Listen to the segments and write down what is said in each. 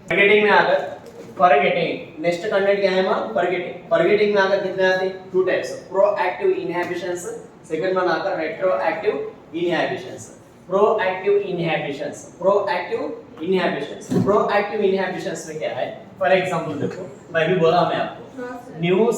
Forgetting में आकर forgetting next content क्या है हमारा फॉरगेटिंग। फॉरगेटिंग में आकर कितने आते हैं two types proactive inhibitions, second one आकर retroactive inhibitions. Proactive inhibitions, proactive inhibitions, proactive inhibitions में क्या है फॉर एग्जांपल देखो मैं भी बोला मैं आपको न्यू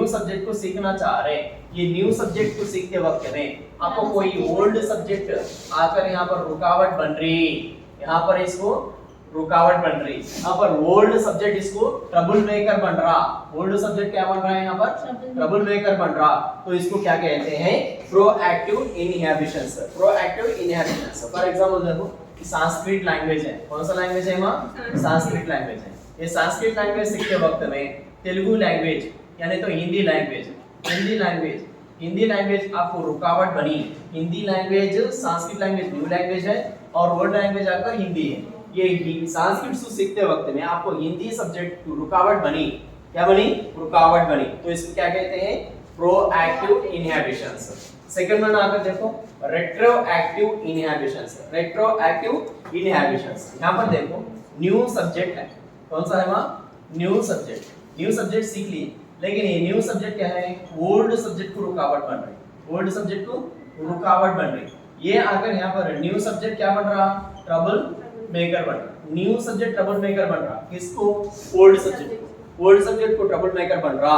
सब्जेक्ट को सीखना चाह रहे हैं। ये न्यू सब्जेक्ट को सीखते वक्त में आपको कोई ओल्ड सब्जेक्ट आकर यहाँ पर रुकावट बन रही, यहाँ पर इसको रुकावट बन रही, यहाँ पर ओल्ड सब्जेक्ट इसको ट्रबल मेकर बन रहा। ओल्ड सब्जेक्ट क्या बन रहा है यहाँ पर ट्रबल मेकर बन रहा, तो इसको क्या कहते हैं proactive inhibitions. Proactive inhibitions for example देखो संस्कृत लैंग्वेज है, कौन सा लैंग्वेज है वहाँ संस्कृत लैंग्वेज है। ये संस्कृत लैंग्वेज सीखते वक्त में तेलुगु लैंग्वेज यानी तो हिंदी लैंग्वेज आपको रुकावट बनी। Hindi language Sanskrit language new language है और वर्ड लैंग्वेज आकर हिंदी है। ये संस्कृत सीखते वक्त में आपको हिंदी सब्जेक्ट रुकावट बनी, क्या बनी रुकावट बनी, तो इसको क्या कहते हैं प्रोएक्टिव इनहिबिशंस। सेकंड वन आकर देखो रेट्रोएक्टिव इनहिबिशंस। रेट्रोएक्टिव इनहिबिशंस यहाँ पर देखो न्यू सब्जेक्ट है, कौन सा है वहाँ न्यू सब्जेक्ट सीख लिए, लेकिन ये न्यू सब्जेक्ट क्या है ओल्ड सब्जेक्ट को रुकावट बन रही, ओल्ड सब्जेक्ट को रुकावट बन रही। ये आकर यहाँ पर न्यू सब्जेक्ट क्या बन रहा ट्रबल मेकर बन रहा, न्यू सब्जेक्ट ट्रबल मेकर बन रहा, किसको ओल्ड सब्जेक्ट को ट्रबल मेकर बन रहा,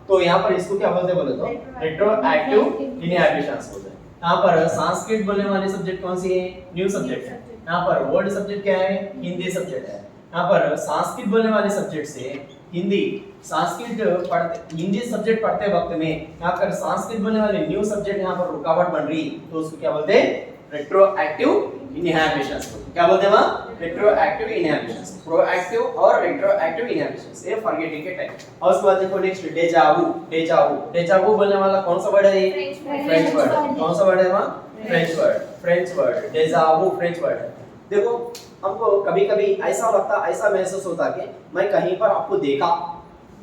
तो यहाँ पर इसको क्या बोलते बोले तो रेट्रोएक्टिव इनहिबिशंस बोलते हैं। यहाँ पर संस्कृत बोलने वाली सब्जेक्ट कौन सी है न्यू सब्जेक्ट है, यहाँ पर ओल्ड सब्जेक्ट क्या है हिंदी सब्जेक्ट है। यहाँ पर संस्कृत बोलने वाले सब्जेक्ट से हिंदी सब्जेक्ट पढ़ते वक्त में यहाँ पर संस्कृत बोलने वाले न्यू सब्जेक्ट यहाँ पर रुकावट बन रही, तो उसको क्या बोलते हैं रेट्रोएक्टिव इनहिबिशंस। क्या बोलते हैं वहाँ रेट्रोएक्टिव इनहिबिशंस, प्रोएक्टिव और रेट्रोएक्टिव इनहिबिशंस। ये फॉरगेटिंग के टाइप। और उसके बाद देखो नेक्स्ट डेजावू बोलने वाला कौन सा वर्ड है फ्रेंच वर्ड, कौन सा वर्ड है वहाँ French word deja vu French word. देखो हमको कभी-कभी ऐसा लगता ऐसा महसूस होता कि मैं कहीं पर आपको देखा,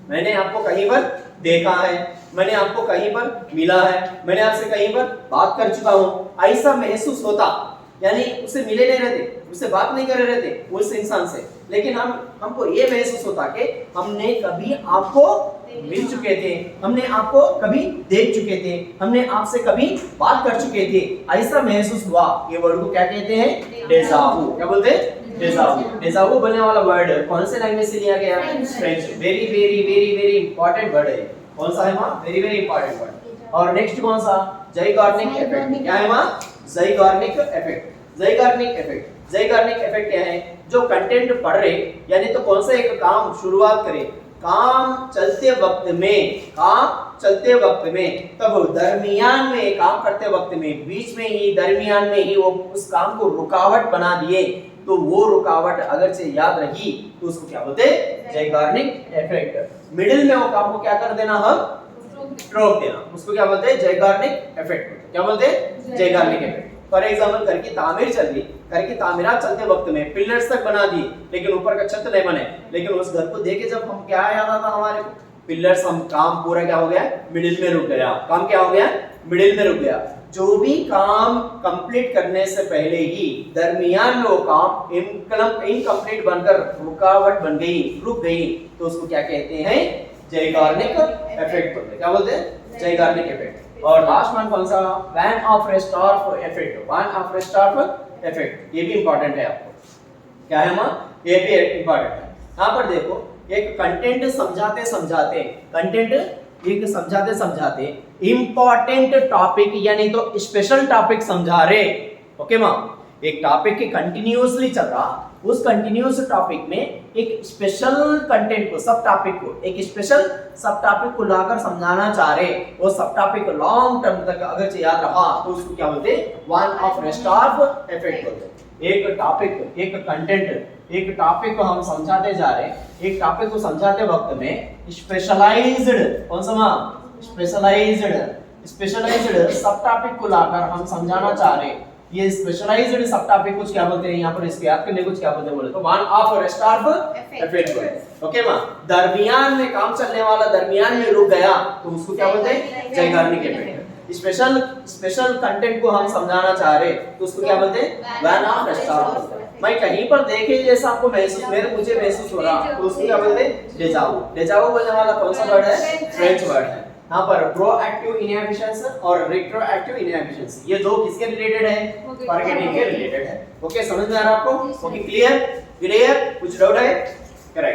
मैंने आपको कहीं पर देखा है, मैंने आपको कहीं पर मिला है, मैंने आपसे कहीं पर बात कर चुका हूँ, ऐसा महसूस होता। यानी उससे मिले नहीं रहते, उससे बात नहीं कर रहे रहते उस इंसान से, लेकिन हमको ये महसूस होता कि हमने कभी आपको मिल चुके थे, हमने आपको कभी देख चुके थे, हमने आपसे कभी बात कर चुके थे, ऐसा महसूस हुआ। ये वर्ड को क्या कहते हैं डेजावू। क्या बोलते हैं डेजावू बोलने वाला वर्ड कौन से लैंग्वेज से लिया गया French. Very very very very important word है, कौन सा है वहाँ वेरी वेरी इंपॉर्टेंट वर्ड। और नेक्स्ट कौन सा ज़ाइगार्निक इफेक्ट। क्या है वहाँ ज़ाइगार्निक इफेक्ट। ज़ाइगार्निक इफेक्ट क्या है जो कंटेंट पढ़ रहे यानी तो कौन सा एक काम शुरुआत करें, काम चलते वक्त में तब दरमियान में काम करते वक्त में बीच में ही दरमियान में ही वो उस काम को रुकावट बना दिए, तो वो रुकावट अगर से याद रही तो उसको क्या बोलते हैं ज़ाइगार्निक इफेक्ट। मिडिल में वो काम को क्या कर देना हम रोक देना, उसको क्या बोलते हैं ज़ाइगार्निक इफेक्ट। क्या बोलते हैं ज़ाइगार्निक इफेक्ट। फॉर एग्जांपल घर की तामीर चल रही, घर की तामीरात चलते वक्त में पिलर्स तक बना दिए लेकिन ऊपर का छत नहीं बने, लेकिन उस घर को देखे जब हम क्या याद आता हमारे को पिलर्स, हम काम पूरा क्या हो गया मिडिल में रुक गया, काम क्या हो गया मिडिल में रुक गया। जो भी काम कंप्लीट करने से पहले ही दरमियान में वो काम इनकम्प्लीट बनकर रुकावट बन गई, रुक गई, तो उसको क्या कहते हैं ज़ाइगार्निक इफेक्ट बोलते हैं। क्या बोलते हैं ज़ाइगार्निक इफेक्ट। और लास्ट वन कौन सा von of Restorff effect. Von of Restorff effect ये भी इंपॉर्टेंट है आपको, क्या है वहाँ ये भी इंपॉर्टेंट है। यहाँ पर देखो एक कंटेंट समझाते इंपॉर्टेंट टॉपिक यानी तो स्पेशल टॉपिक समझा रहे। ओके माँ, एक टॉपिक के कंटिन्यूअसली चल रहा, उस कंटिन्यूअस टॉपिक में एक स्पेशल कंटेंट को सब टॉपिक को लाकर समझाना चाह रहे, वो सब टॉपिक लॉन्ग टर्म तक अगर से याद रहा तो उसको क्या बोलते हैं वन ऑफ रेस्टार्फ इफेक्ट बोलते हैं। एक टॉपिक को हम समझाते जा रहे, एक टॉपिक को समझाते वक्त में स्पेशलाइज्ड कौन सा स्पेशलाइज्ड सब टॉपिक को लाकर हम समझाना चाह रहे। ये स्पेशलाइज्ड सब टॉपिक कुछ क्या बोलते हैं यहाँ पर इसको याद करने कुछ क्या बोलते हैं बोले तो वन ऑफ रेस्टार्फ इफेक्ट बोलते हैं। ओके माँ, दरमियान में काम चलने वाला दरमियान में रुक गया तो उसको क्या बोलते हैं ज़ाइगार्निक इफेक्ट। स्पेशल कंटेंट को हम समझाना चाह रहे तो उसको क्या बोलते हैं वैन ऑफ रेस्टार्फ। मैं कहीं पर देखे जैसा आपको मुझे महसूस हो रहा, तो उसको क्या बोलते हैं? डेजावू। डेजावू बोलने वाला कौन सा वर्ड है? फ्रेंच वर्ड है। यहाँ पर प्रोएक्टिव इनहिबिशन और रेट्रोएक्टिव इनहिबिशन, ये दो किसके रिलेटेड है? फॉरगेटिंग के रिलेटेड है। ओके, समझ में आ रहा आपको? Okay, clear? कुछ डाउट है?